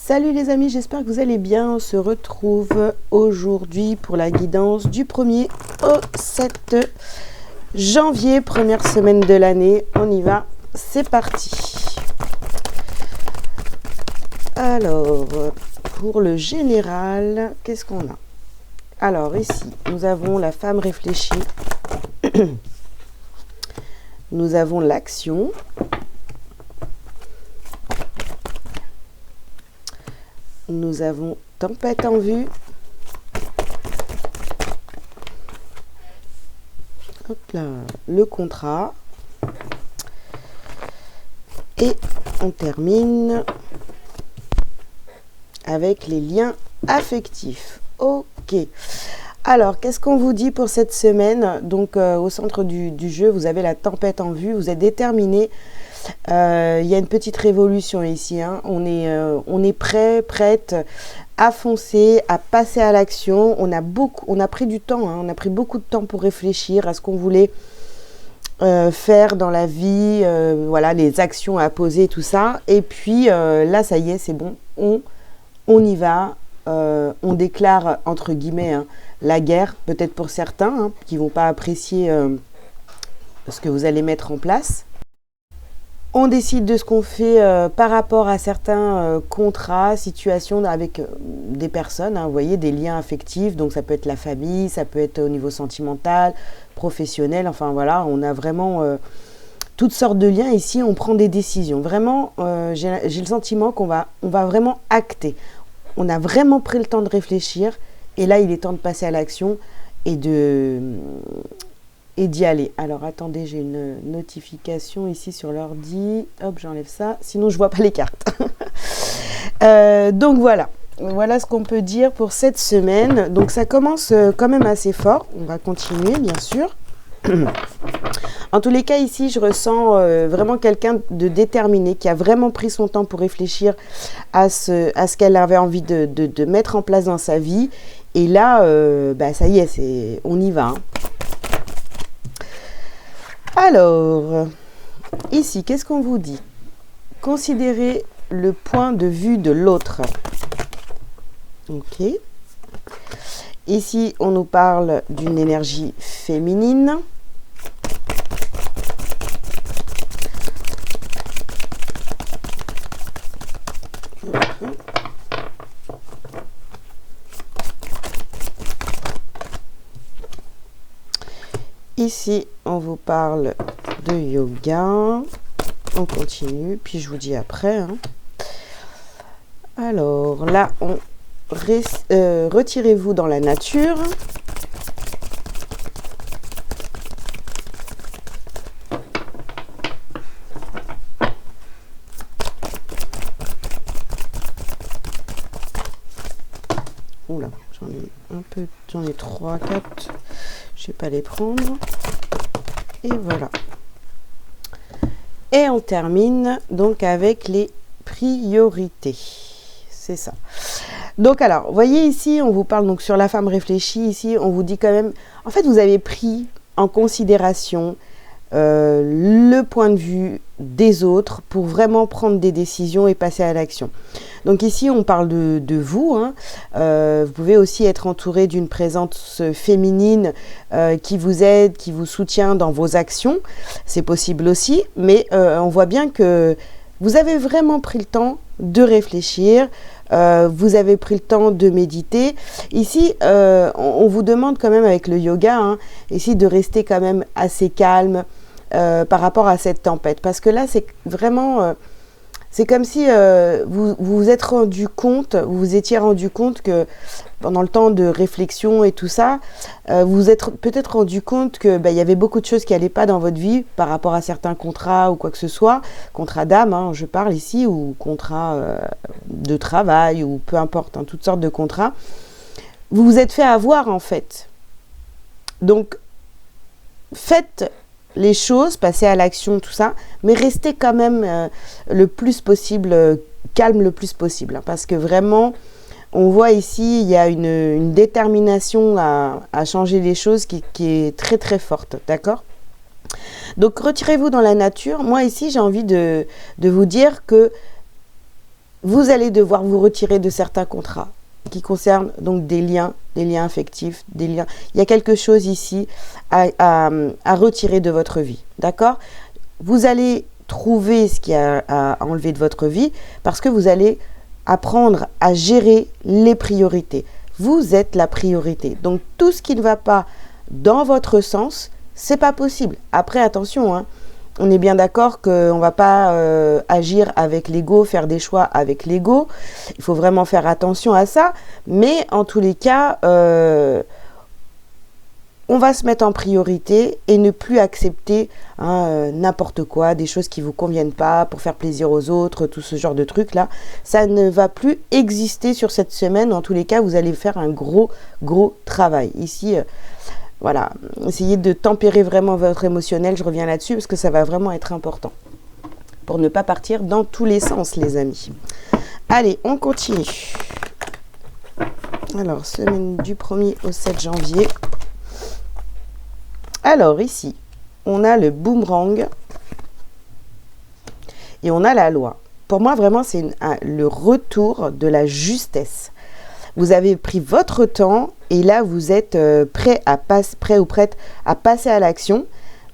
Salut les amis, j'espère que vous allez bien. On se retrouve aujourd'hui pour la guidance du 1er au 7 janvier, première semaine de l'année. On y va, c'est parti. Alors, pour le général, qu'est-ce qu'on a? Alors ici, nous avons la femme réfléchie. Nous avons l'action. Nous avons tempête en vue. Hop là, le contrat. Et on termine avec les liens affectifs. Ok. Alors, qu'est-ce qu'on vous dit pour cette semaine? Donc, au centre du jeu, vous avez la tempête en vue. Vous êtes déterminé. Il y a une petite révolution ici, hein. On est prête à foncer, à passer à l'action. On a pris du temps, hein. On a pris beaucoup de temps pour réfléchir à ce qu'on voulait faire dans la vie, voilà, les actions à poser, tout ça. Et puis là, ça y est, c'est bon, on y va. On déclare, entre guillemets, hein, la guerre, peut-être pour certains, hein, qui ne vont pas apprécier ce que vous allez mettre en place. On décide de ce qu'on fait par rapport à certains contrats, situations avec des personnes, hein, vous voyez, des liens affectifs. Donc ça peut être la famille, ça peut être au niveau sentimental, professionnel. Enfin voilà, on a vraiment toutes sortes de liens. Ici, on prend des décisions. Vraiment, j'ai le sentiment qu'on va vraiment acter. On a vraiment pris le temps de réfléchir. Et là, il est temps de passer à l'action et d'y aller. Alors, attendez, j'ai une notification ici sur l'ordi. Hop, j'enlève ça. Sinon, je vois pas les cartes. Donc, voilà. Voilà ce qu'on peut dire pour cette semaine. Donc, ça commence quand même assez fort. On va continuer, bien sûr. En tous les cas, ici, je ressens vraiment quelqu'un de déterminé qui a vraiment pris son temps pour réfléchir à ce qu'elle avait envie de mettre en place dans sa vie. Et là, ça y est, on y va, hein. Alors, ici, qu'est-ce qu'on vous dit? Considérez le point de vue de l'autre. Ok. Ici, on nous parle d'une énergie féminine. Ici, on vous parle de yoga. On continue, puis je vous dis après, hein. Alors, là, retirez-vous dans la nature. Oula, j'en ai 3, 4. Je ne vais pas les prendre. Et voilà. Et on termine donc avec les priorités. C'est ça. Donc alors, vous voyez ici, on vous parle donc sur la femme réfléchie. Ici, on vous dit quand même, en fait, vous avez pris en considération le point de vue des autres pour vraiment prendre des décisions et passer à l'action. Donc ici, on parle de vous, hein. Vous pouvez aussi être entouré d'une présence féminine qui vous aide, qui vous soutient dans vos actions. C'est possible aussi, mais on voit bien que vous avez vraiment pris le temps de réfléchir. Vous avez pris le temps de méditer. Ici, on vous demande quand même avec le yoga, hein, ici de rester quand même assez calme par rapport à cette tempête. Parce que là, c'est vraiment... c'est comme si vous vous êtes rendu compte, vous vous étiez rendu compte que pendant le temps de réflexion et tout ça, vous vous êtes peut-être rendu compte que y avait beaucoup de choses qui n'allaient pas dans votre vie par rapport à certains contrats ou quoi que ce soit, contrat d'âme, hein, je parle ici, ou contrat de travail, ou peu importe, hein, toutes sortes de contrats. Vous vous êtes fait avoir en fait. Donc, faites les choses, passez à l'action, tout ça, mais restez quand même le plus possible, calme le plus possible, hein, parce que vraiment, on voit ici, il y a une détermination à changer les choses qui est très très forte, d'accord? Donc retirez-vous dans la nature. Moi ici, j'ai envie de vous dire que vous allez devoir vous retirer de certains contrats qui concernent donc des liens affectifs, des liens. Il y a quelque chose ici à retirer de votre vie, d'accord? Vous allez trouver ce qu'il y a à enlever de votre vie parce que vous allez apprendre à gérer les priorités. Vous êtes la priorité. Donc, tout ce qui ne va pas dans votre sens, c'est pas possible. Après, attention, hein, on est bien d'accord qu'on ne va pas agir avec l'ego, faire des choix avec l'ego. Il faut vraiment faire attention à ça. Mais en tous les cas, on va se mettre en priorité et ne plus accepter n'importe quoi, des choses qui ne vous conviennent pas pour faire plaisir aux autres, tout ce genre de trucs-là. Ça ne va plus exister sur cette semaine. En tous les cas, vous allez faire un gros travail. Ici, voilà, essayez de tempérer vraiment votre émotionnel. Je reviens là-dessus parce que ça va vraiment être important pour ne pas partir dans tous les sens, les amis. Allez, on continue. Alors, semaine du 1er au 7 janvier. Alors ici, on a le boomerang et on a la loi. Pour moi, vraiment, c'est le retour de la justesse. Vous avez pris votre temps et là, vous êtes prêt ou prête à passer à l'action.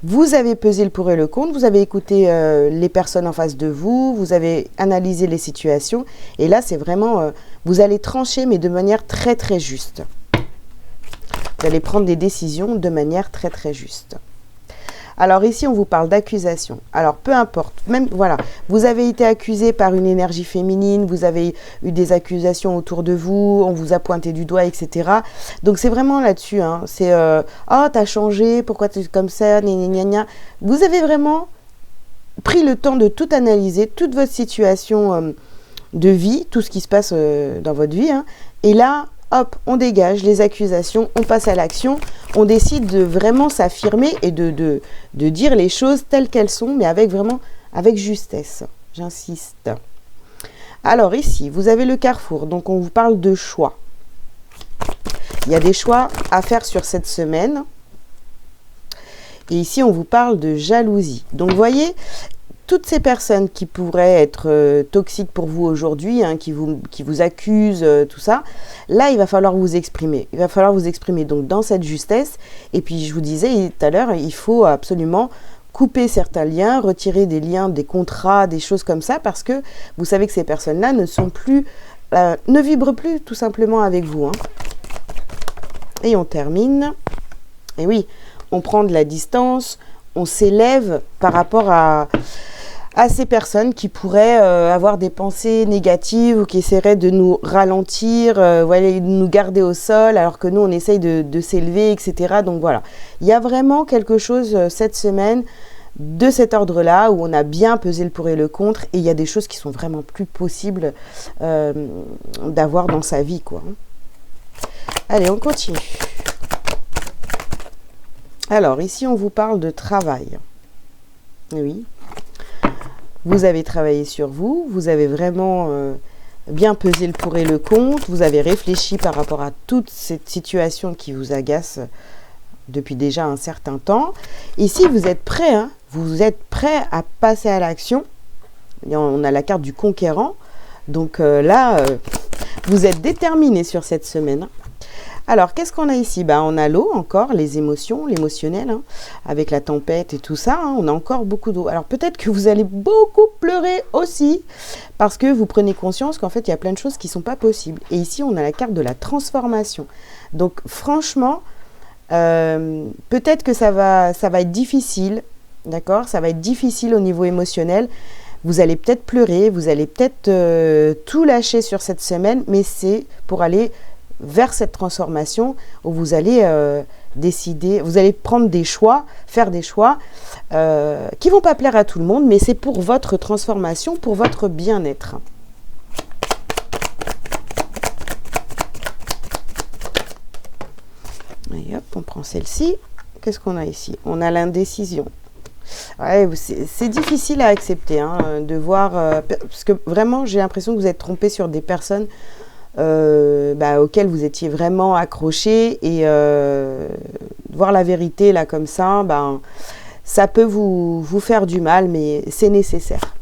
Vous avez pesé le pour et le contre, vous avez écouté les personnes en face de vous, vous avez analysé les situations. Et là, c'est vraiment, vous allez trancher, mais de manière très juste. Vous allez prendre des décisions de manière très juste. Alors ici, on vous parle d'accusation. Alors, peu importe, même, voilà, vous avez été accusé par une énergie féminine, vous avez eu des accusations autour de vous, on vous a pointé du doigt, etc. Donc, c'est vraiment là-dessus, hein. C'est, oh, t'as changé, pourquoi tu es comme ça, gna, gna. Vous avez vraiment pris le temps de tout analyser, toute votre situation de vie, tout ce qui se passe dans votre vie, hein. Et là, hop, on dégage les accusations, on passe à l'action, on décide de vraiment s'affirmer et de dire les choses telles qu'elles sont, mais avec justesse, j'insiste. Alors ici, vous avez le carrefour, donc on vous parle de choix. Il y a des choix à faire sur cette semaine. Et ici, on vous parle de jalousie. Donc, vous voyez, toutes ces personnes qui pourraient être toxiques pour vous aujourd'hui, hein, qui vous accusent, tout ça, là, il va falloir vous exprimer. Il va falloir vous exprimer donc dans cette justesse. Et puis, je vous disais tout à l'heure, il faut absolument couper certains liens, retirer des liens, des contrats, des choses comme ça, parce que vous savez que ces personnes-là ne sont plus, ne vibrent plus tout simplement avec vous, hein. Et on termine. Et oui, on prend de la distance, on s'élève par rapport à ces personnes qui pourraient avoir des pensées négatives ou qui essaieraient de nous ralentir, voilà, de nous garder au sol, alors que nous, on essaye de s'élever, etc. Donc voilà, il y a vraiment quelque chose cette semaine de cet ordre-là, où on a bien pesé le pour et le contre, et il y a des choses qui sont vraiment plus possibles d'avoir dans sa vie, quoi. Allez, on continue. Alors, ici, on vous parle de travail. Oui. Vous avez travaillé sur vous, vous avez vraiment bien pesé le pour et le contre, vous avez réfléchi par rapport à toute cette situation qui vous agace depuis déjà un certain temps. Ici, vous êtes prêt, hein, vous êtes prêt à passer à l'action. On a la carte du conquérant, donc là, vous êtes déterminé sur cette semaine. Alors, qu'est-ce qu'on a ici? On a l'eau encore, les émotions, l'émotionnel, hein, avec la tempête et tout ça, hein, on a encore beaucoup d'eau. Alors, peut-être que vous allez beaucoup pleurer aussi, parce que vous prenez conscience qu'en fait, il y a plein de choses qui ne sont pas possibles. Et ici, on a la carte de la transformation. Donc, franchement, peut-être que ça va être difficile, d'accord? Ça va être difficile au niveau émotionnel. Vous allez peut-être pleurer, vous allez peut-être tout lâcher sur cette semaine, mais c'est pour aller vers cette transformation où vous allez décider, vous allez prendre des choix, faire des choix qui vont pas plaire à tout le monde, mais c'est pour votre transformation, pour votre bien-être. Et hop, on prend celle-ci. Qu'est-ce qu'on a ici? On a l'indécision. Ouais, c'est difficile à accepter, hein, de voir, parce que vraiment, j'ai l'impression que vous êtes trompé sur des personnes auxquelles vous étiez vraiment accroché, et voir la vérité là comme ça, ça peut vous faire du mal, mais c'est nécessaire.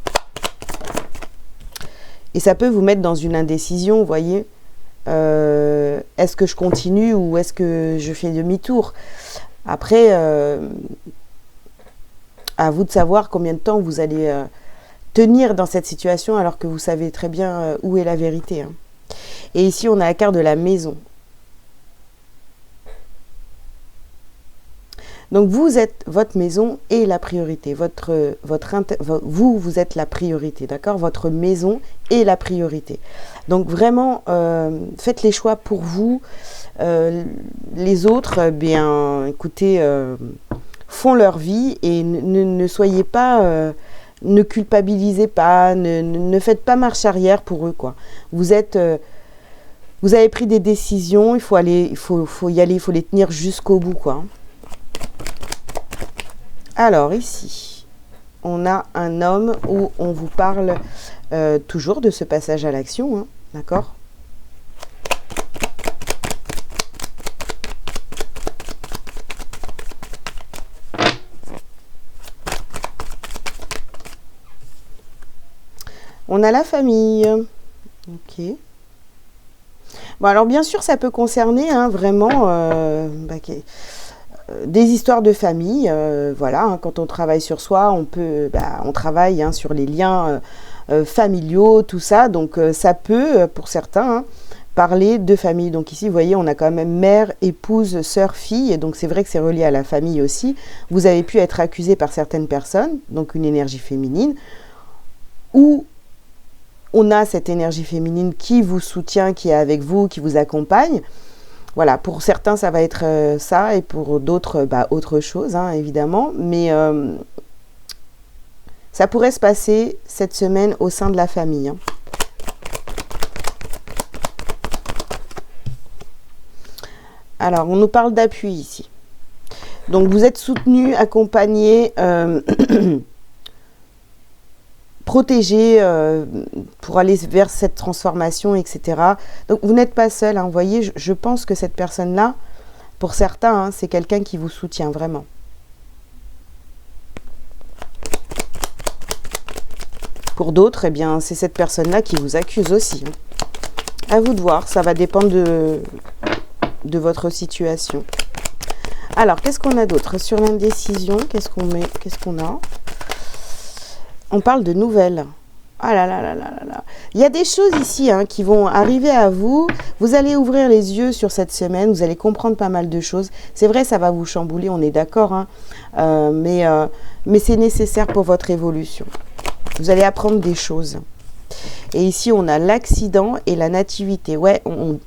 Et ça peut vous mettre dans une indécision, vous voyez. Est-ce que je continue ou est-ce que je fais demi-tour? Après, à vous de savoir combien de temps vous allez tenir dans cette situation alors que vous savez très bien où est la vérité. Hein. Et ici, on a la carte de la maison. Donc, vous êtes votre maison et la priorité. Vous êtes la priorité, d'accord? Votre maison est la priorité. Donc, vraiment, faites les choix pour vous. Les autres, bien, écoutez, font leur vie et ne soyez pas... ne culpabilisez pas, ne faites pas marche arrière pour eux, quoi. Vous avez pris des décisions, il faut y aller, il faut les tenir jusqu'au bout, quoi. Alors, ici, on a un homme où on vous parle toujours de ce passage à l'action, hein, d'accord? On a la famille. Ok. Bon, alors bien sûr, ça peut concerner hein, vraiment des histoires de famille. Voilà, hein, quand on travaille sur soi, on travaille hein, sur les liens familiaux, tout ça. Donc, ça peut, pour certains, hein, parler de famille. Donc ici, vous voyez, on a quand même mère, épouse, sœur, fille. Donc, c'est vrai que c'est relié à la famille aussi. Vous avez pu être accusé par certaines personnes, donc une énergie féminine, ou on a cette énergie féminine qui vous soutient, qui est avec vous, qui vous accompagne. Voilà, pour certains, ça va être ça, et pour d'autres, autre chose, hein, évidemment. Mais ça pourrait se passer cette semaine au sein de la famille. Hein. Alors, on nous parle d'appui ici. Donc, vous êtes soutenu, accompagné... protégé pour aller vers cette transformation, etc. Donc, vous n'êtes pas seul. Hein, vous voyez, je pense que cette personne-là, pour certains, hein, c'est quelqu'un qui vous soutient vraiment. Pour d'autres, eh bien, c'est cette personne-là qui vous accuse aussi. Hein. À vous de voir, ça va dépendre de votre situation. Alors, qu'est-ce qu'on a d'autre? Sur l'indécision, qu'est-ce qu'on a? On parle de nouvelles. Ah là là là là là là. Il y a des choses ici hein, qui vont arriver à vous. Vous allez ouvrir les yeux sur cette semaine. Vous allez comprendre pas mal de choses. C'est vrai, ça va vous chambouler, on est d'accord. Hein, mais c'est nécessaire pour votre évolution. Vous allez apprendre des choses. Et ici, on a l'accident et la nativité. Ouais, on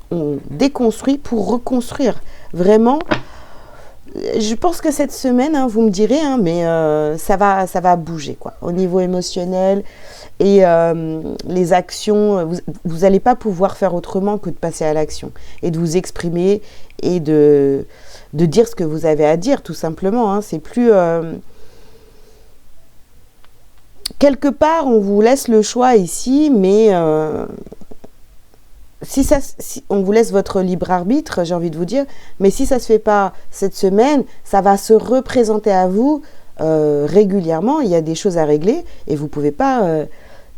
déconstruit pour reconstruire. Vraiment... Je pense que cette semaine, hein, vous me direz, hein, mais ça va bouger, quoi. Au niveau émotionnel et les actions, vous n'allez pas pouvoir faire autrement que de passer à l'action et de vous exprimer et de dire ce que vous avez à dire, tout simplement. Hein. C'est plus... quelque part, on vous laisse le choix ici, mais... Si on vous laisse votre libre arbitre, j'ai envie de vous dire, mais si ça ne se fait pas cette semaine, ça va se représenter à vous régulièrement. Il y a des choses à régler et vous ne pouvez pas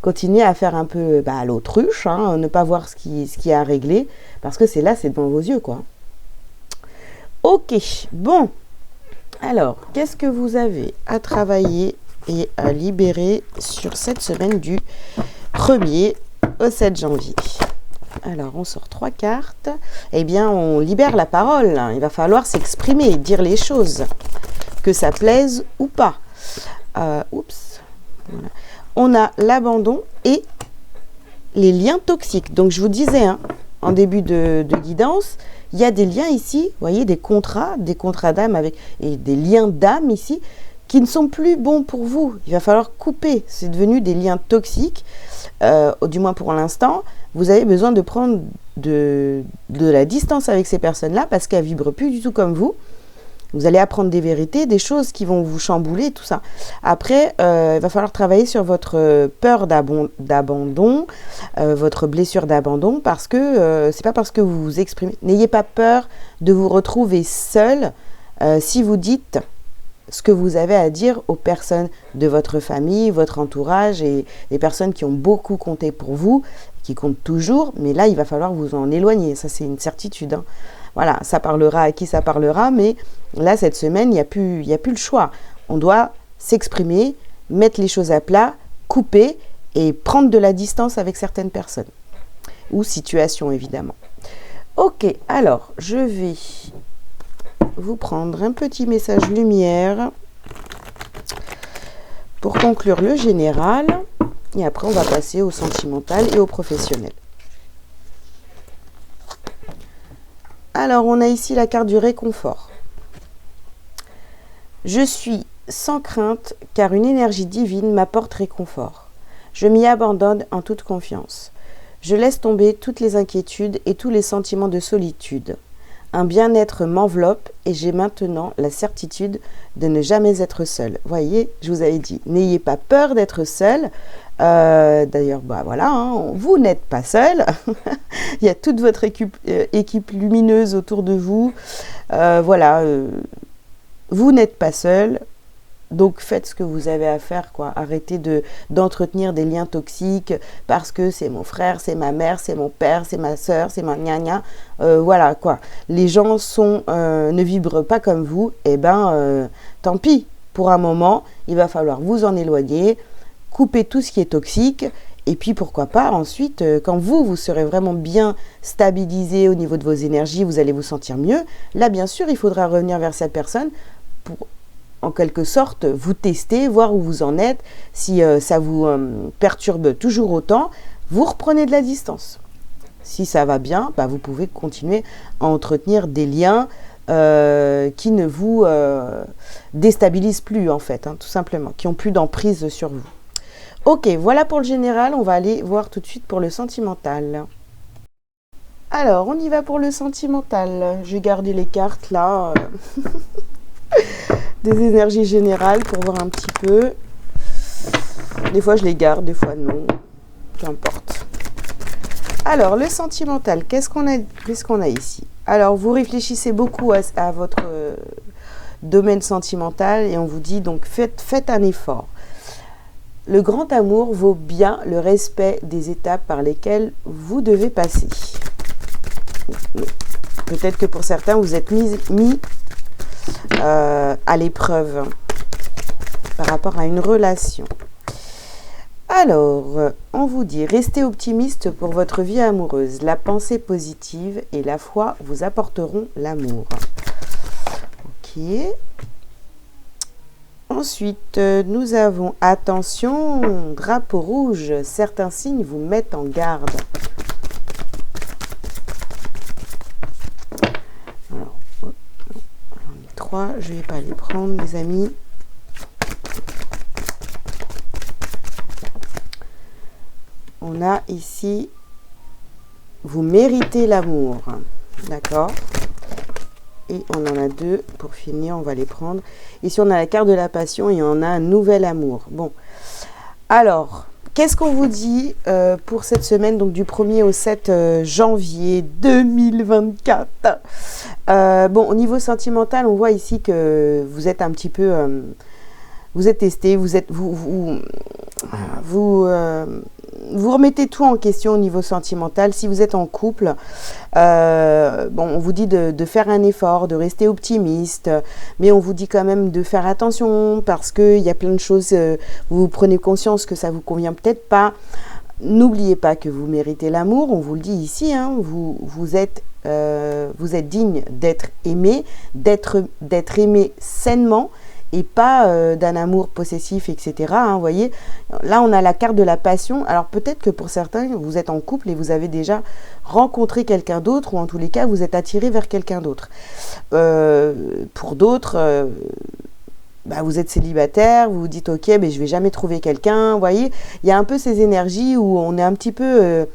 continuer à faire un peu l'autruche, hein, ne pas voir ce qui est à régler, parce que c'est devant vos yeux, quoi. Ok, bon. Alors, qu'est-ce que vous avez à travailler et à libérer sur cette semaine du 1er au 7 janvier? Alors, on sort 3 cartes. Eh bien, on libère la parole. Il va falloir s'exprimer, dire les choses, que ça plaise ou pas. Oups. Voilà. On a l'abandon et les liens toxiques. Donc, je vous disais, hein, en début de guidance, il y a des liens ici, vous voyez, des contrats d'âme et des liens d'âme ici, qui ne sont plus bons pour vous. Il va falloir couper. C'est devenu des liens toxiques, du moins pour l'instant. Vous avez besoin de prendre de la distance avec ces personnes-là parce qu'elles ne vibrent plus du tout comme vous. Vous allez apprendre des vérités, des choses qui vont vous chambouler, tout ça. Après, il va falloir travailler sur votre peur d'abandon, votre blessure d'abandon, parce que c'est pas parce que vous vous exprimez. N'ayez pas peur de vous retrouver seul si vous dites ce que vous avez à dire aux personnes de votre famille, votre entourage et les personnes qui ont beaucoup compté pour vous, qui comptent toujours, mais là, il va falloir vous en éloigner. Ça, c'est une certitude, hein. Voilà, ça parlera à qui ça parlera, mais là, cette semaine, il n'y a plus le choix. On doit s'exprimer, mettre les choses à plat, couper et prendre de la distance avec certaines personnes. Ou situations, évidemment. Ok, alors, je vais vous prendre un petit message lumière pour conclure le général. Et après, on va passer au sentimental et au professionnel. Alors, on a ici la carte du réconfort. Je suis sans crainte, car une énergie divine m'apporte réconfort. Je m'y abandonne en toute confiance. Je laisse tomber toutes les inquiétudes et tous les sentiments de solitude. Un bien-être m'enveloppe et j'ai maintenant la certitude de ne jamais être seule. Voyez, je vous avais dit, n'ayez pas peur d'être seul. D'ailleurs, bah voilà, hein, vous n'êtes pas seul. Il y a toute votre équipe lumineuse autour de vous. Voilà, vous n'êtes pas seul. Donc faites ce que vous avez à faire, quoi. Arrêtez d'entretenir des liens toxiques parce que c'est mon frère, c'est ma mère, c'est mon père, c'est ma soeur, c'est ma gna-gna. Voilà, quoi. Les gens ne vibrent pas comme vous, et tant pis. Pour un moment, il va falloir vous en éloigner, couper tout ce qui est toxique, et puis pourquoi pas ensuite, quand vous serez vraiment bien stabilisé au niveau de vos énergies, vous allez vous sentir mieux. Là, bien sûr, il faudra revenir vers cette personne pour en quelque sorte, vous testez, voir où vous en êtes. Si ça vous perturbe toujours autant, vous reprenez de la distance. Si ça va bien, vous pouvez continuer à entretenir des liens qui ne vous déstabilisent plus, en fait, hein, tout simplement, qui n'ont plus d'emprise sur vous. Ok, voilà pour le général. On va aller voir tout de suite pour le sentimental. Alors, on y va pour le sentimental. J'ai gardé les cartes, là. Des énergies générales pour voir un petit peu. Des fois je les garde, des fois non. Peu importe. Alors le sentimental, qu'est-ce qu'on a ici? Alors vous réfléchissez beaucoup à votre domaine sentimental et on vous dit donc faites un effort. Le grand amour vaut bien le respect des étapes par lesquelles vous devez passer. Peut-être que pour certains vous êtes mis à l'épreuve par rapport à une relation. Alors, on vous dit, restez optimiste pour votre vie amoureuse. La pensée positive et la foi vous apporteront l'amour. Ok. Ensuite, nous avons, attention, drapeau rouge, certains signes vous mettent en garde. Je ne vais pas les prendre, les amis. On a ici, vous méritez l'amour. D'accord? Et on en a deux. Pour finir, on va les prendre. Ici, on a la carte de la passion et on a un nouvel amour. Bon. Alors, qu'est-ce qu'on vous dit pour cette semaine, donc du 1er au 7 janvier 2024? Bon, au niveau sentimental, on voit ici que vous êtes un petit peu... vous êtes testé, vous remettez tout en question au niveau sentimental. Si vous êtes en couple, on vous dit de faire un effort, de rester optimiste, mais on vous dit quand même de faire attention parce qu'il y a plein de choses, vous prenez conscience que ça ne vous convient peut-être pas. N'oubliez pas que vous méritez l'amour, on vous le dit ici, hein, vous êtes digne d'être aimé, d'être aimé sainement, et pas d'un amour possessif, etc. Hein, vous voyez, là on a la carte de la passion. Alors peut-être que pour certains, vous êtes en couple et vous avez déjà rencontré quelqu'un d'autre, ou en tous les cas, vous êtes attiré vers quelqu'un d'autre. Pour d'autres, vous êtes célibataire, vous vous dites ok, mais je vais jamais trouver quelqu'un. Vous voyez, il y a un peu ces énergies où on est un petit peu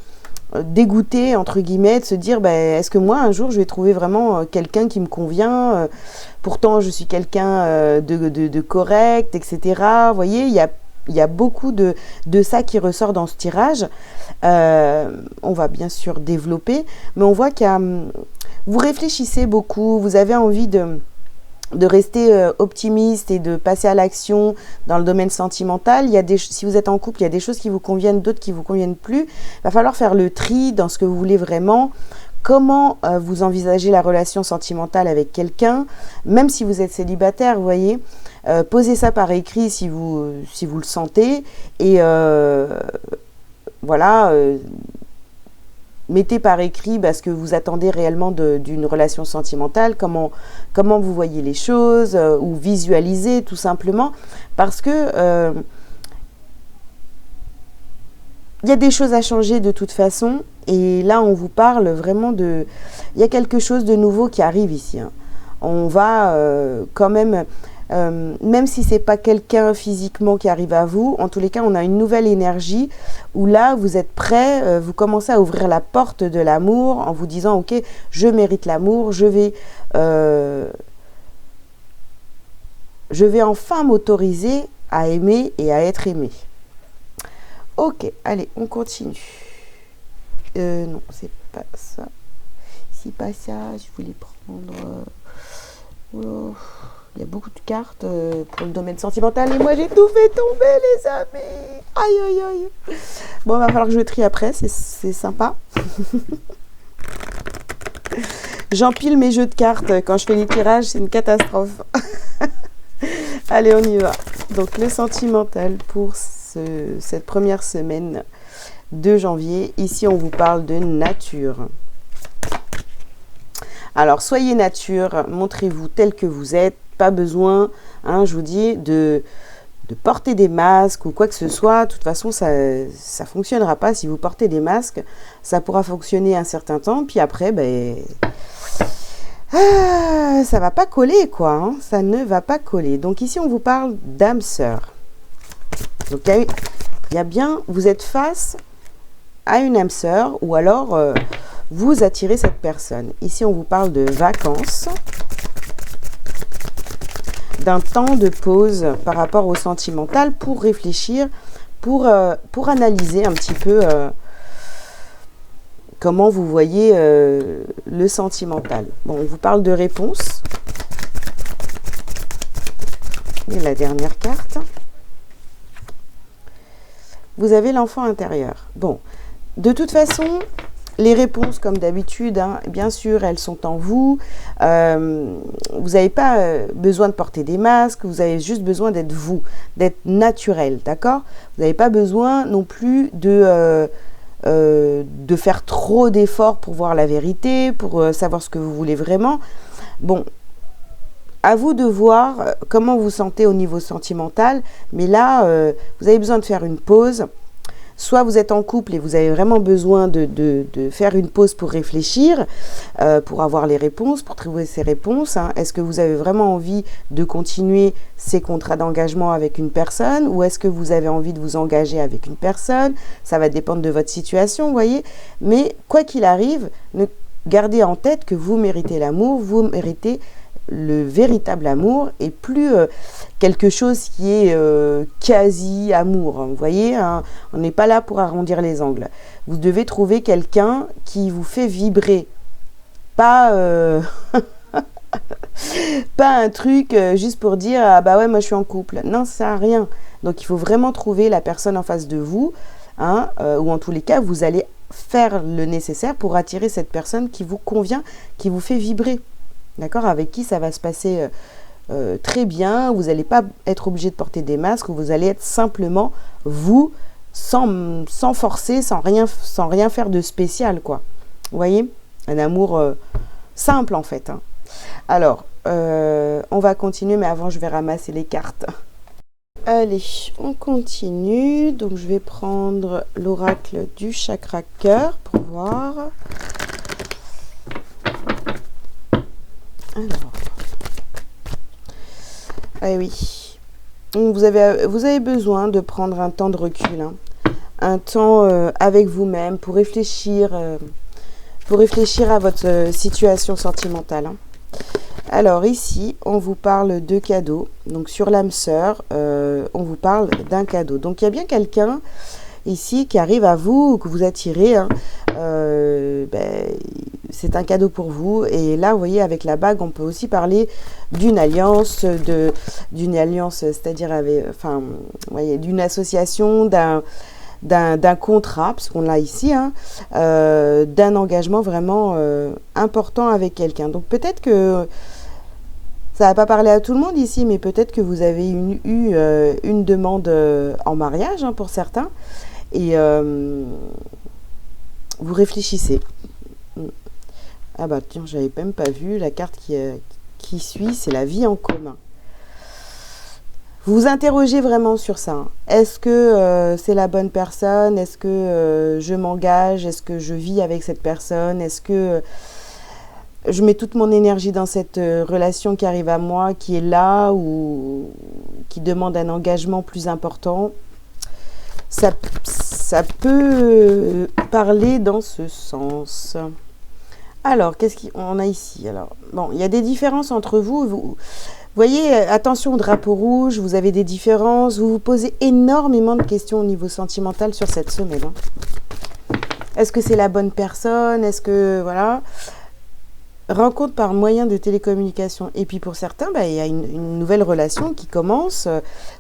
dégoûté, entre guillemets, de se dire est-ce que moi un jour je vais trouver vraiment quelqu'un qui me convient, pourtant je suis quelqu'un de correct, etc. Vous voyez, il y a beaucoup de ça qui ressort dans ce tirage. On va bien sûr développer, mais on voit qu'il y a, vous réfléchissez beaucoup, vous avez envie de rester optimiste et de passer à l'action dans le domaine sentimental. Si vous êtes en couple, il y a des choses qui vous conviennent, d'autres qui vous conviennent plus. Il va falloir faire le tri dans ce que vous voulez vraiment. Comment vous envisagez la relation sentimentale avec quelqu'un, même si vous êtes célibataire, vous voyez. Posez ça par écrit si vous le sentez. Et voilà, mettez par écrit ce que vous attendez réellement d'une relation sentimentale, comment vous voyez les choses, ou visualisez tout simplement, parce que il y a des choses à changer de toute façon, et là on vous parle vraiment il y a quelque chose de nouveau qui arrive ici, hein. On va quand même... même si c'est pas quelqu'un physiquement qui arrive à vous, en tous les cas, on a une nouvelle énergie où là, vous êtes prêt, vous commencez à ouvrir la porte de l'amour en vous disant, ok, je mérite l'amour, je vais enfin m'autoriser à aimer et à être aimé. Ok, allez, on continue. Non, c'est pas ça. C'est pas ça, je voulais prendre... Oh. Il y a beaucoup de cartes pour le domaine sentimental et moi j'ai tout fait tomber, les amis. Aïe aïe aïe. Bon, il va falloir que je trie après, c'est sympa. J'empile mes jeux de cartes quand je fais les tirages, c'est une catastrophe. Allez, on y va. Donc le sentimental pour cette première semaine de janvier. Ici, on vous parle de nature. Alors, soyez nature, montrez-vous tel que vous êtes. Pas besoin, hein, je vous dis, de porter des masques ou quoi que ce soit. De toute façon, ça ne fonctionnera pas. Si vous portez des masques, ça pourra fonctionner un certain temps. Puis après, ça va pas coller, quoi. Hein, ça ne va pas coller. Donc ici, on vous parle d'âme sœur. Donc il y a bien, vous êtes face à une âme sœur ou alors vous attirez cette personne. Ici, on vous parle de vacances, d'un temps de pause par rapport au sentimental pour réfléchir, pour analyser un petit peu comment vous voyez le sentimental. Bon, on vous parle de réponse. Et la dernière carte. Vous avez l'enfant intérieur. Bon, de toute façon... Les réponses, comme d'habitude, hein, bien sûr, elles sont en vous. Vous n'avez pas besoin de porter des masques, vous avez juste besoin d'être vous, d'être naturel, d'accord? Vous n'avez pas besoin non plus de faire trop d'efforts pour voir la vérité, pour savoir ce que vous voulez vraiment. Bon, à vous de voir comment vous sentez au niveau sentimental, mais là, vous avez besoin de faire une pause. Soit vous êtes en couple et vous avez vraiment besoin de faire une pause pour réfléchir, pour avoir les réponses, pour trouver ces réponses. Hein. Est-ce que vous avez vraiment envie de continuer ces contrats d'engagement avec une personne ou est-ce que vous avez envie de vous engager avec une personne? Ça va dépendre de votre situation, vous voyez. Mais quoi qu'il arrive, gardez en tête que vous méritez l'amour, vous méritez le véritable amour et plus quelque chose qui est quasi amour, hein, vous voyez, hein, on n'est pas là pour arrondir les angles. Vous devez trouver quelqu'un qui vous fait vibrer, pas pas un truc juste pour dire ah bah ouais moi je suis en couple, non ça sert à rien. Donc il faut vraiment trouver la personne en face de vous, hein, ou en tous les cas vous allez faire le nécessaire pour attirer cette personne qui vous convient, qui vous fait vibrer. D'accord, avec qui ça va se passer très bien, vous n'allez pas être obligé de porter des masques, vous allez être simplement vous, sans forcer, sans rien faire de spécial, quoi. Vous voyez, un amour simple en fait. Hein. Alors, on va continuer, mais avant je vais ramasser les cartes. Allez, on continue. Donc je vais prendre l'oracle du chakra cœur pour voir. Alors, ah oui, vous avez besoin de prendre un temps de recul, hein. Un temps avec vous-même pour réfléchir à votre situation sentimentale. Hein. Alors ici, on vous parle de cadeaux. Donc sur l'âme sœur, on vous parle d'un cadeau. Donc il y a bien quelqu'un ici qui arrive à vous, que vous attirez, hein, c'est un cadeau pour vous. Et là, vous voyez, avec la bague, on peut aussi parler d'une alliance, c'est-à-dire avec, enfin, vous voyez, d'une association, d'un contrat, parce qu'on l'a ici, hein, d'un engagement vraiment important avec quelqu'un. Donc peut-être que ça va pas parler à tout le monde ici, mais peut-être que vous avez eu une demande en mariage, hein, pour certains, et vous réfléchissez. Ah bah tiens, j'avais même pas vu la carte qui suit, c'est la vie en commun. Vous vous interrogez vraiment sur ça, hein. Est-ce que c'est la bonne personne? Est-ce que je m'engage? Est-ce que je vis avec cette personne? Est-ce que je mets toute mon énergie dans cette relation qui arrive à moi, qui est là ou qui demande un engagement plus important? Ça peut parler dans ce sens. Alors, qu'est-ce qu'on a ici? Alors, bon, il y a des différences entre vous. Vous voyez, attention au drapeau rouge, vous avez des différences. Vous vous posez énormément de questions au niveau sentimental sur cette semaine, hein. Est-ce que c'est la bonne personne? Est-ce que, voilà. Rencontre par moyen de télécommunication. Et puis pour certains, bah, il y a une nouvelle relation qui commence.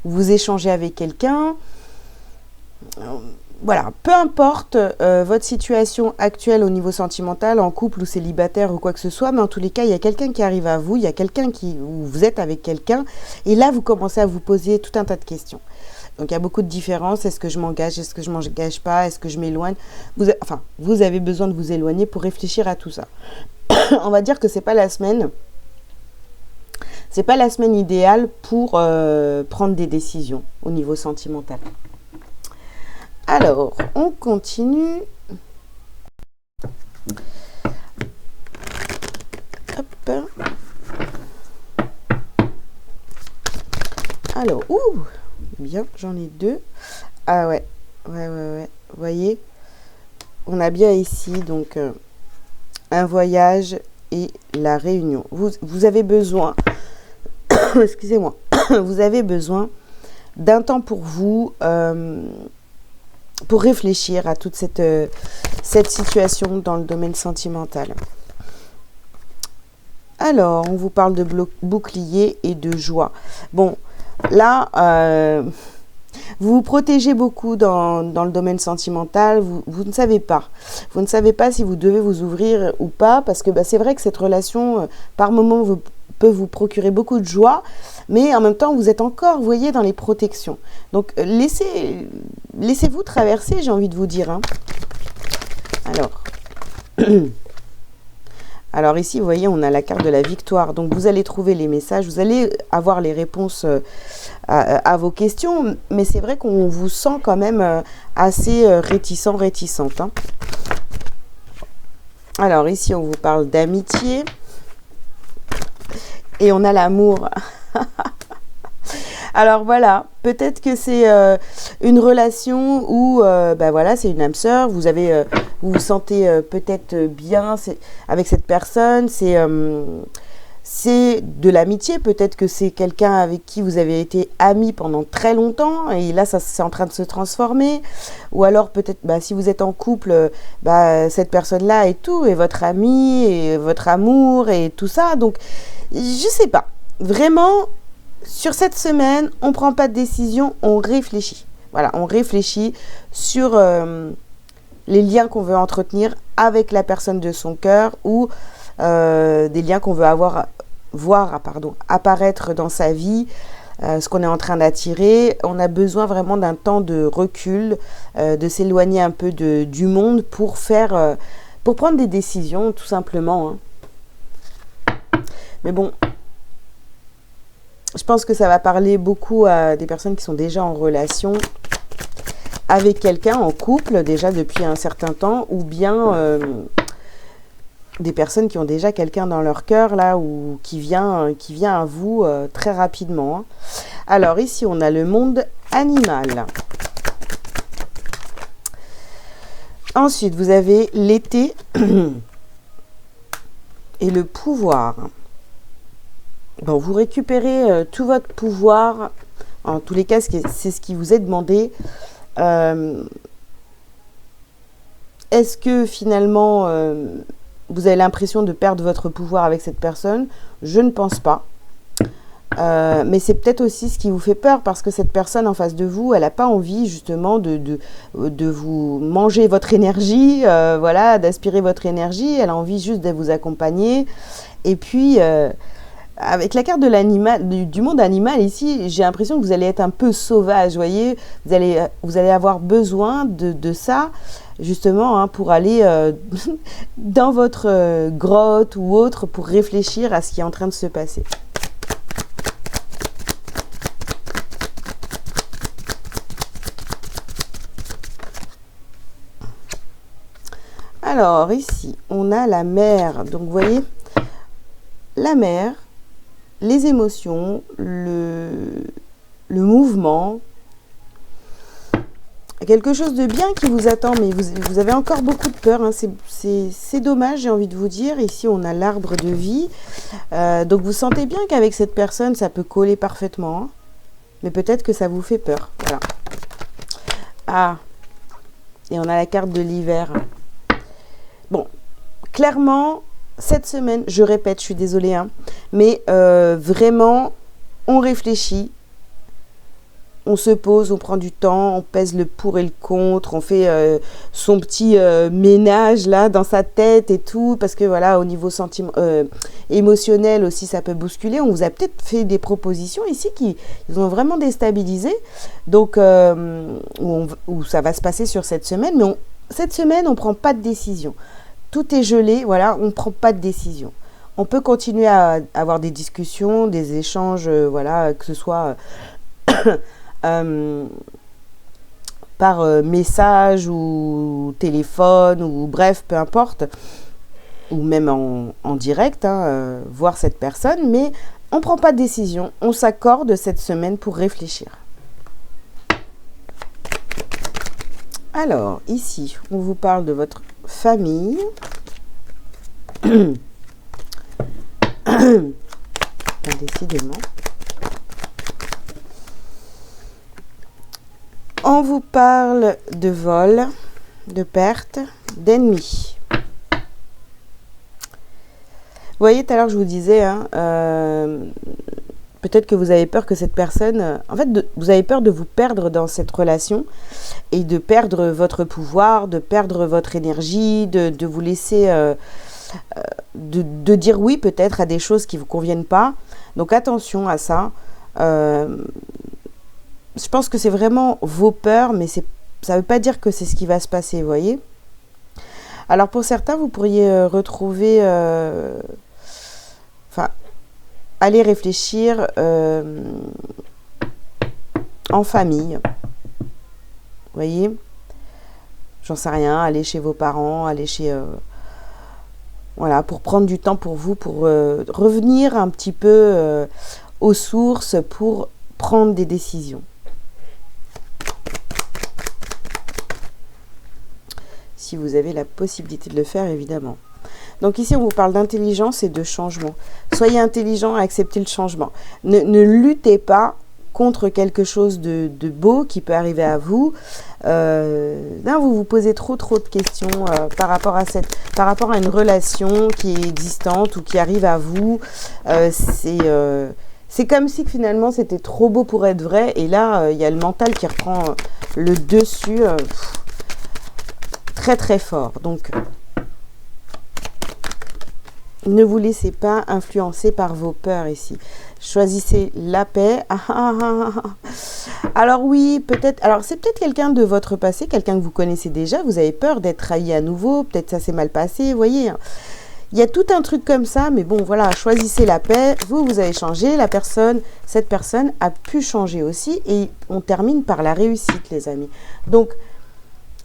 Vous échangez avec quelqu'un. Voilà, peu importe votre situation actuelle au niveau sentimental, en couple ou célibataire ou quoi que ce soit, mais en tous les cas, il y a quelqu'un qui arrive à vous, il y a quelqu'un où vous êtes avec quelqu'un, et là, vous commencez à vous poser tout un tas de questions. Donc, il y a beaucoup de différences. Est-ce que je m'engage? Est-ce que je ne m'engage pas? Est-ce que je m'éloigne? Vous avez besoin de vous éloigner pour réfléchir à tout ça. On va dire que c'est pas la semaine idéale pour prendre des décisions au niveau sentimental. Alors, on continue. Hop. Alors, bien, j'en ai deux. Ah ouais. Vous voyez, on a bien ici, donc, un voyage et la réunion. Vous avez besoin, excusez-moi, vous avez besoin d'un temps pour vous, pour réfléchir à toute cette situation dans le domaine sentimental. Alors, on vous parle de bouclier et de joie. Bon, là, vous vous protégez beaucoup dans le domaine sentimental. Vous ne savez pas. Vous ne savez pas si vous devez vous ouvrir ou pas, parce que c'est vrai que cette relation, par moment, peut vous procurer beaucoup de joie, mais en même temps, vous êtes encore, vous voyez, dans les protections. Donc, laissez-vous traverser, j'ai envie de vous dire, hein. Alors ici, vous voyez, on a la carte de la victoire. Donc, vous allez trouver les messages, vous allez avoir les réponses à vos questions, mais c'est vrai qu'on vous sent quand même assez réticente, hein. Alors ici, on vous parle d'amitié. Et on a l'amour. Alors voilà, peut-être que c'est une relation où, voilà, c'est une âme sœur. Vous vous sentez peut-être bien avec cette personne. C'est de l'amitié. Peut-être que c'est quelqu'un avec qui vous avez été amis pendant très longtemps. Et là, ça c'est en train de se transformer. Ou alors peut-être, si vous êtes en couple, cette personne-là et tout, et votre ami, et votre amour, et tout ça. Donc, je sais pas. Vraiment, sur cette semaine, on ne prend pas de décision, on réfléchit. Voilà, on réfléchit sur les liens qu'on veut entretenir avec la personne de son cœur ou des liens qu'on veut voir apparaître dans sa vie, ce qu'on est en train d'attirer. On a besoin vraiment d'un temps de recul, de s'éloigner un peu du monde pour prendre des décisions, tout simplement, hein. Mais bon, je pense que ça va parler beaucoup à des personnes qui sont déjà en relation avec quelqu'un, en couple, déjà depuis un certain temps, ou bien des personnes qui ont déjà quelqu'un dans leur cœur, là, ou qui vient à vous très rapidement, hein. Alors ici, on a le monde animal. Ensuite, vous avez l'été et le pouvoir. Bon, vous récupérez tout votre pouvoir. En tous les cas, c'est ce qui vous est demandé. Est-ce que finalement, vous avez l'impression de perdre votre pouvoir avec cette personne. Je ne pense pas. Mais c'est peut-être aussi ce qui vous fait peur parce que cette personne en face de vous, elle n'a pas envie justement de vous manger votre énergie, voilà, d'aspirer votre énergie. Elle a envie juste de vous accompagner. Et puis, avec la carte de l'animal, du monde animal ici, j'ai l'impression que vous allez être un peu sauvage, vous voyez. Vous allez avoir besoin de ça, justement, hein, pour aller dans votre grotte ou autre pour réfléchir à ce qui est en train de se passer. Alors, ici, on a la mer. Donc, vous voyez, la mer, les émotions, le mouvement, quelque chose de bien qui vous attend, mais vous avez encore beaucoup de peur. Hein. C'est dommage, j'ai envie de vous dire. Ici, on a l'arbre de vie. Donc, vous sentez bien qu'avec cette personne, ça peut coller parfaitement. Hein. Mais peut-être que ça vous fait peur. Voilà. Ah, et on a la carte de l'hiver. Bon, clairement, cette semaine, je répète, je suis désolée, hein, mais vraiment, on réfléchit, on se pose, on prend du temps, on pèse le pour et le contre, on fait son petit ménage là dans sa tête et tout, parce que voilà, au niveau émotionnel aussi, ça peut bousculer. On vous a peut-être fait des propositions ici qui ils ont vraiment déstabilisé, donc où ça va se passer sur cette semaine, mais cette semaine, on ne prend pas de décision. Tout est gelé, voilà, on ne prend pas de décision. On peut continuer à avoir des discussions, des échanges, voilà, que ce soit par message ou téléphone, ou bref, peu importe, ou même en direct, hein, voir cette personne, mais on ne prend pas de décision, on s'accorde cette semaine pour réfléchir. Alors, ici, on vous parle de votre famille. Décidément. On vous parle de vol, de perte, d'ennemis. Vous voyez, tout à l'heure, je vous disais, hein, peut-être que vous avez peur que cette personne... en fait, vous avez peur de vous perdre dans cette relation et de perdre votre pouvoir, de perdre votre énergie, de vous laisser... de dire oui peut-être à des choses qui ne vous conviennent pas. Donc attention à ça. Je pense que c'est vraiment vos peurs, mais ça ne veut pas dire que c'est ce qui va se passer, vous voyez. Alors pour certains, vous pourriez retrouver... enfin, aller réfléchir en famille. Vous voyez, j'en sais rien, aller chez vos parents, aller chez... voilà, pour prendre du temps pour vous, pour revenir un petit peu aux sources, pour prendre des décisions. Si vous avez la possibilité de le faire, évidemment. Donc ici, on vous parle d'intelligence et de changement. Soyez intelligent à accepter le changement. Ne luttez pas contre quelque chose de beau qui peut arriver à vous. Là, vous vous posez trop de questions par rapport à une relation qui est existante ou qui arrive à vous. C'est comme si finalement c'était trop beau pour être vrai. Et là, il y a le mental qui reprend le dessus très très fort. Donc, ne vous laissez pas influencer par vos peurs ici. Choisissez la paix. Alors oui, peut-être. Alors c'est peut-être quelqu'un de votre passé, quelqu'un que vous connaissez déjà. Vous avez peur d'être trahi à nouveau. Peut-être ça s'est mal passé. Vous voyez, il y a tout un truc comme ça. Mais bon, voilà, choisissez la paix. Vous avez changé. Cette personne a pu changer aussi. Et on termine par la réussite, les amis. Donc,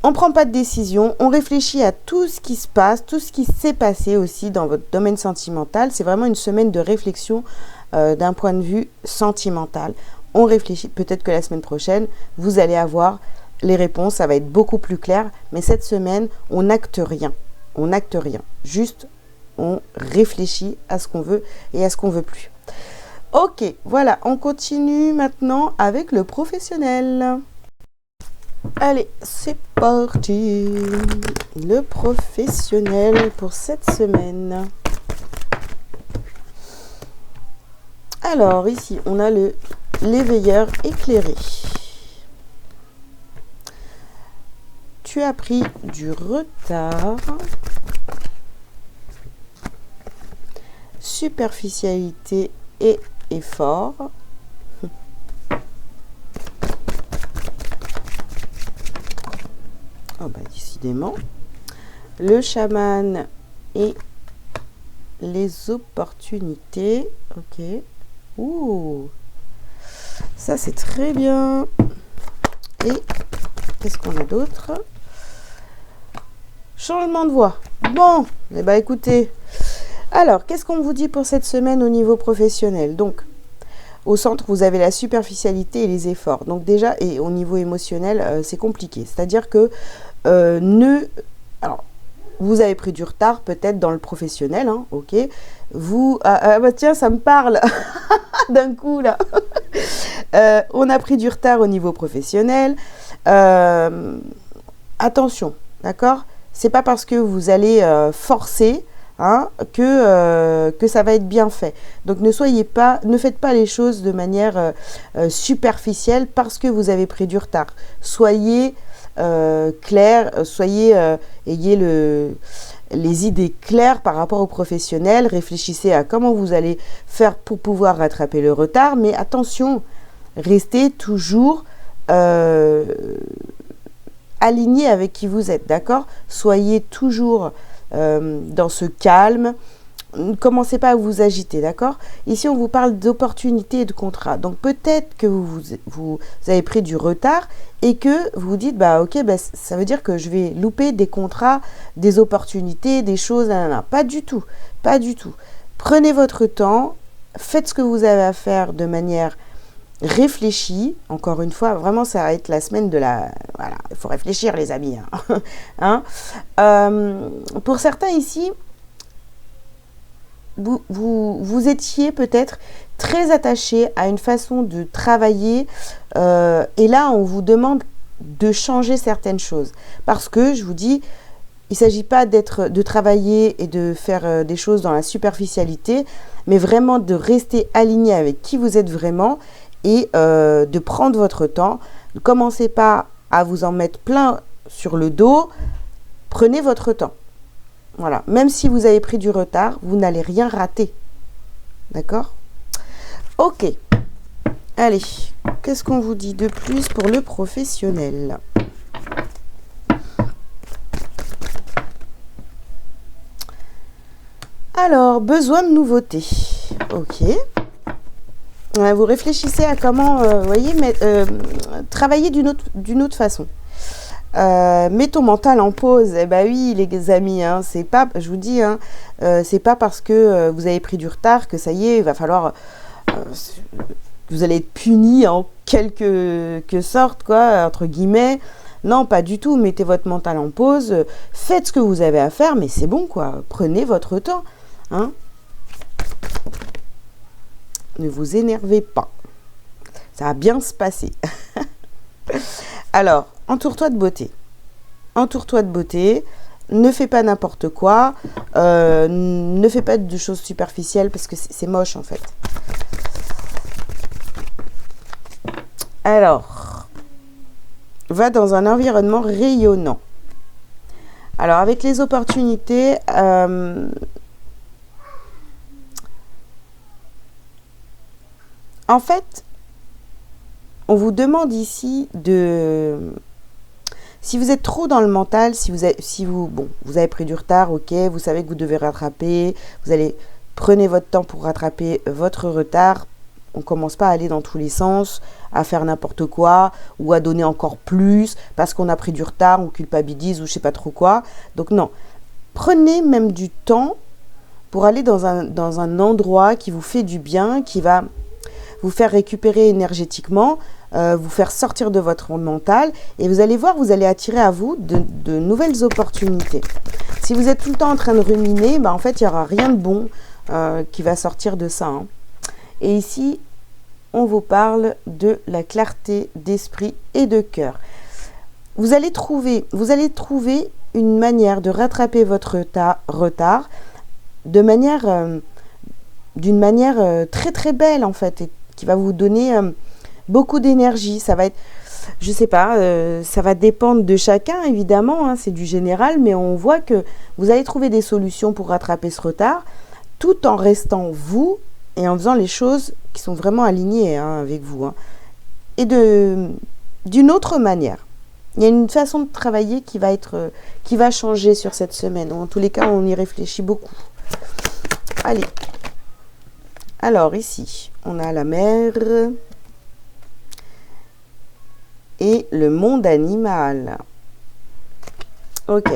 on ne prend pas de décision, on réfléchit à tout ce qui se passe, tout ce qui s'est passé aussi dans votre domaine sentimental. C'est vraiment une semaine de réflexion d'un point de vue sentimental. On réfléchit, peut-être que la semaine prochaine, vous allez avoir les réponses, ça va être beaucoup plus clair. Mais cette semaine, on n'acte rien. On n'acte rien. Juste, on réfléchit à ce qu'on veut et à ce qu'on ne veut plus. Ok, voilà, on continue maintenant avec le professionnel. Allez, c'est parti. Le professionnel pour cette semaine. Alors, ici, on a l'éveilleur éclairé. Tu as pris du retard. Superficialité et effort. Oh bah décidément. Le chaman et les opportunités. Ok. Ouh. Ça c'est très bien. Et qu'est-ce qu'on a d'autre? Changement de voix. Bon, eh ben écoutez. Alors, qu'est-ce qu'on vous dit pour cette semaine au niveau professionnel? Donc, au centre, vous avez la superficialité et les efforts. Donc déjà, et au niveau émotionnel, c'est compliqué. C'est-à-dire que alors, vous avez pris du retard peut-être dans le professionnel, hein, ok. Vous, bah tiens, ça me parle d'un coup là. On a pris du retard au niveau professionnel. Attention, d'accord. C'est pas parce que vous allez forcer. Hein, que ça va être bien fait. Donc ne faites pas les choses de manière superficielle parce que vous avez pris du retard. Soyez clair, ayez les idées claires par rapport aux professionnels. Réfléchissez à comment vous allez faire pour pouvoir rattraper le retard. Mais attention, restez toujours aligné avec qui vous êtes, d'accord? Soyez toujours dans ce calme. Ne commencez pas à vous agiter, d'accord? Ici, on vous parle d'opportunités et de contrats. Donc, peut-être que vous avez pris du retard et que vous vous dites, bah ok, bah, ça veut dire que je vais louper des contrats, des opportunités, des choses. Nanana. Pas du tout, pas du tout. Prenez votre temps, faites ce que vous avez à faire de manière réfléchie. Encore une fois, vraiment, ça va être la semaine de la... Voilà, il faut réfléchir, les amis. Hein. Pour certains ici, vous étiez peut-être très attaché à une façon de travailler et là, on vous demande de changer certaines choses. Parce que, je vous dis, il ne s'agit pas de travailler et de faire des choses dans la superficialité, mais vraiment de rester aligné avec qui vous êtes vraiment et de prendre votre temps. Ne commencez pas à vous en mettre plein sur le dos. Prenez votre temps. Voilà. Même si vous avez pris du retard, vous n'allez rien rater. D'accord? Ok. Allez, qu'est-ce qu'on vous dit de plus pour le professionnel? Alors, besoin de nouveautés. Ok. Vous réfléchissez à comment, voyez, travailler d'une autre façon. Mets ton mental en pause. Eh ben oui, les amis, hein, c'est pas, je vous dis, hein, c'est pas parce que vous avez pris du retard que ça y est, il va falloir, vous allez être puni en quelque sorte, quoi, entre guillemets. Non, pas du tout. Mettez votre mental en pause, faites ce que vous avez à faire, mais c'est bon, quoi. Prenez votre temps, hein. Ne vous énervez pas. Ça va bien se passer. Alors, entoure-toi de beauté. Entoure-toi de beauté. Ne fais pas n'importe quoi. Ne fais pas de choses superficielles parce que c'est moche en fait. Alors, va dans un environnement rayonnant. Alors, avec les opportunités... en fait, on vous demande ici de... Si vous êtes trop dans le mental, si vous avez pris du retard, ok, vous savez que vous devez rattraper, prenez votre temps pour rattraper votre retard. On ne commence pas à aller dans tous les sens, à faire n'importe quoi, ou à donner encore plus, parce qu'on a pris du retard, on culpabilise, ou je ne sais pas trop quoi. Donc non, prenez même du temps pour aller dans un endroit qui vous fait du bien, qui va vous faire récupérer énergétiquement, vous faire sortir de votre mental, et vous allez voir, vous allez attirer à vous de nouvelles opportunités. Si vous êtes tout le temps en train de ruminer, bah en fait, il n'y aura rien de bon qui va sortir de ça. Hein. Et ici, on vous parle de la clarté d'esprit et de cœur. vous allez trouver une manière de rattraper votre retard de manière, d'une manière très très belle en fait, et qui va vous donner beaucoup d'énergie. Ça va être, je sais pas, ça va dépendre de chacun évidemment, hein, c'est du général, mais on voit que vous allez trouver des solutions pour rattraper ce retard, tout en restant vous et en faisant les choses qui sont vraiment alignées hein, avec vous, hein, et d'une autre manière. Il y a une façon de travailler qui va changer sur cette semaine. En tous les cas, on y réfléchit beaucoup. Allez. Alors ici, on a la mer et le monde animal. Ok.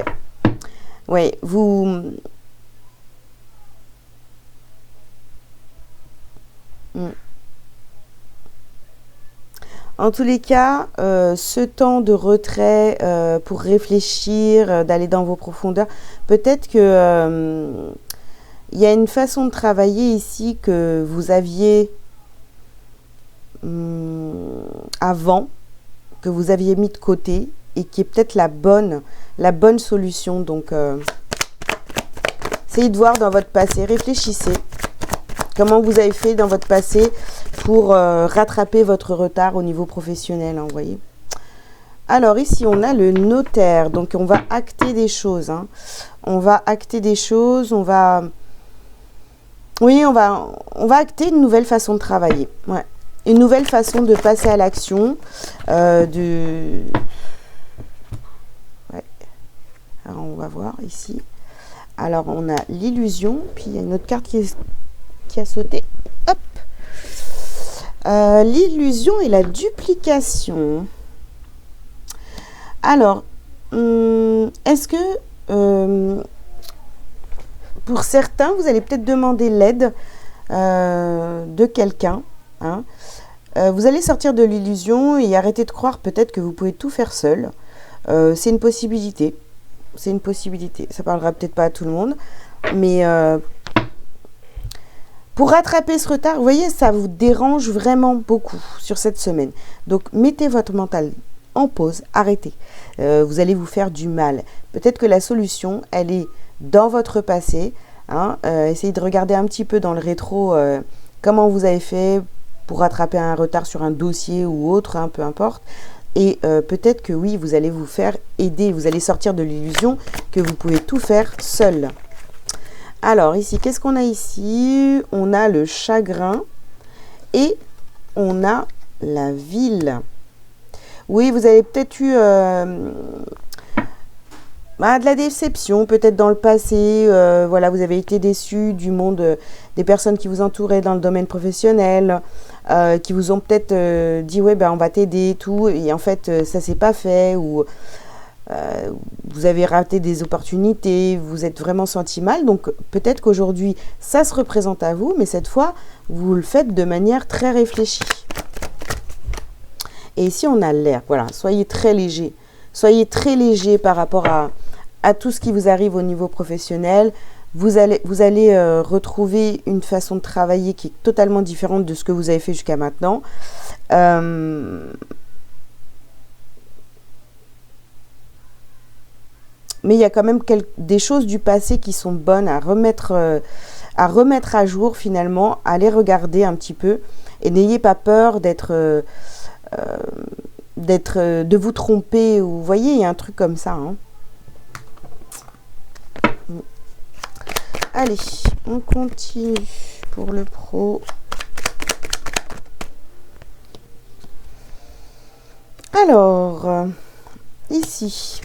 Ouais, vous... En tous les cas, ce temps de retrait pour réfléchir, d'aller dans vos profondeurs, peut-être que il y a une façon de travailler ici que vous aviez avant, que vous aviez mis de côté et qui est peut-être la bonne solution. Donc, essayez de voir dans votre passé, réfléchissez. Comment vous avez fait dans votre passé pour rattraper votre retard au niveau professionnel, hein, vous voyez. Alors ici, on a le notaire. Donc, on va acter des choses. Hein. On va acter des choses. On va acter une nouvelle façon de travailler. Ouais. Une nouvelle façon de passer à l'action. Ouais. Alors, on va voir ici. Alors, on a l'illusion. Puis, il y a une autre carte qui a sauté. Hop. L'illusion et la duplication. Alors, est-ce que pour certains, vous allez peut-être demander l'aide de quelqu'un. Hein. Vous allez sortir de l'illusion et arrêter de croire peut-être que vous pouvez tout faire seul. C'est une possibilité. C'est une possibilité. Ça parlera peut-être pas à tout le monde, mais pour rattraper ce retard, vous voyez, ça vous dérange vraiment beaucoup sur cette semaine. Donc, mettez votre mental en pause, arrêtez. Vous allez vous faire du mal. Peut-être que la solution, elle est dans votre passé. Hein. Essayez de regarder un petit peu dans le rétro comment vous avez fait pour rattraper un retard sur un dossier ou autre, hein, peu importe. Et peut-être que oui, vous allez vous faire aider. Vous allez sortir de l'illusion que vous pouvez tout faire seul. Alors ici, qu'est-ce qu'on a ici? On a le chagrin et on a la ville. Oui, vous avez peut-être eu de la déception, peut-être dans le passé. Voilà, vous avez été déçu du monde des personnes qui vous entouraient dans le domaine professionnel, qui vous ont peut-être dit ouais, ben on va t'aider et tout, et en fait ça s'est pas fait, ou vous avez raté des opportunités, vous êtes vraiment senti mal. Donc peut-être qu'aujourd'hui ça se représente à vous, mais cette fois vous le faites de manière très réfléchie. Et ici on a l'air, voilà, soyez très léger par rapport à tout ce qui vous arrive au niveau professionnel. Vous allez retrouver une façon de travailler qui est totalement différente de ce que vous avez fait jusqu'à maintenant. Mais il y a quand même des choses du passé qui sont bonnes à remettre à jour finalement, à les regarder un petit peu. Et n'ayez pas peur de vous tromper. Ou, vous voyez, il y a un truc comme ça. Hein. Allez, on continue pour le pro. Alors, ici...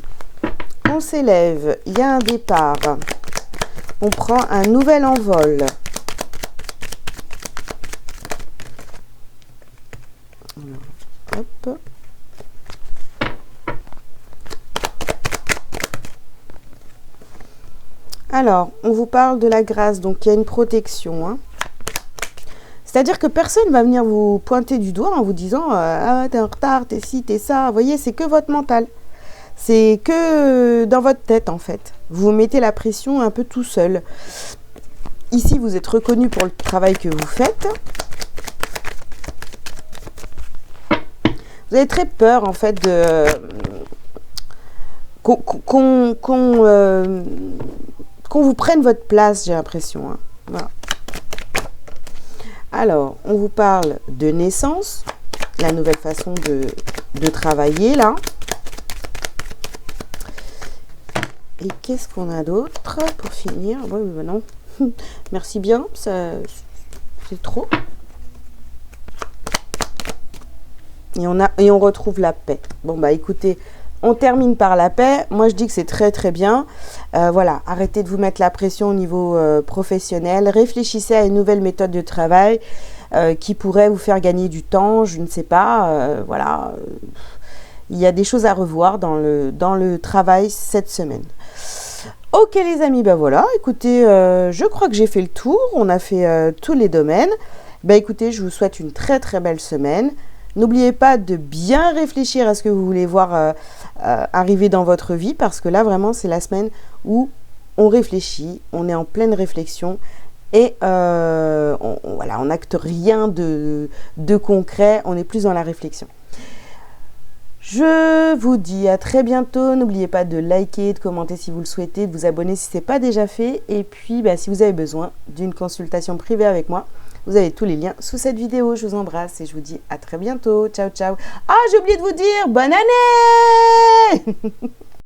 on s'élève, il y a un départ, on prend un nouvel envol. Hop. Alors, on vous parle de la grâce, donc il y a une protection. Hein. C'est-à-dire que personne ne va venir vous pointer du doigt en vous disant « Ah, t'es en retard, t'es ci, t'es ça ». Vous voyez, c'est que votre mental. C'est que dans votre tête, en fait. Vous mettez la pression un peu tout seul. Ici, vous êtes reconnu pour le travail que vous faites. Vous avez très peur, en fait, qu'on vous prenne votre place, j'ai l'impression. Hein. Voilà. Alors, on vous parle de naissance, la nouvelle façon de travailler, là. Et qu'est-ce qu'on a d'autre pour finir? Oui, mais non. Merci bien, c'est trop. Et on retrouve la paix. Bon, bah écoutez, on termine par la paix. Moi, je dis que c'est très, très bien. Voilà, arrêtez de vous mettre la pression au niveau professionnel. Réfléchissez à une nouvelle méthode de travail qui pourrait vous faire gagner du temps. Je ne sais pas. Voilà. Il y a des choses à revoir dans le travail cette semaine. Ok les amis, ben voilà, écoutez, je crois que j'ai fait le tour. On a fait tous les domaines. Ben écoutez, je vous souhaite une très, très belle semaine. N'oubliez pas de bien réfléchir à ce que vous voulez voir arriver dans votre vie, parce que là, vraiment, c'est la semaine où on réfléchit, on est en pleine réflexion et voilà, on n'acte rien de concret, on est plus dans la réflexion. Je vous dis à très bientôt. N'oubliez pas de liker, de commenter si vous le souhaitez, de vous abonner si ce n'est pas déjà fait. Et puis, bah, si vous avez besoin d'une consultation privée avec moi, vous avez tous les liens sous cette vidéo. Je vous embrasse et je vous dis à très bientôt. Ciao, ciao. Ah, j'ai oublié de vous dire, bonne année!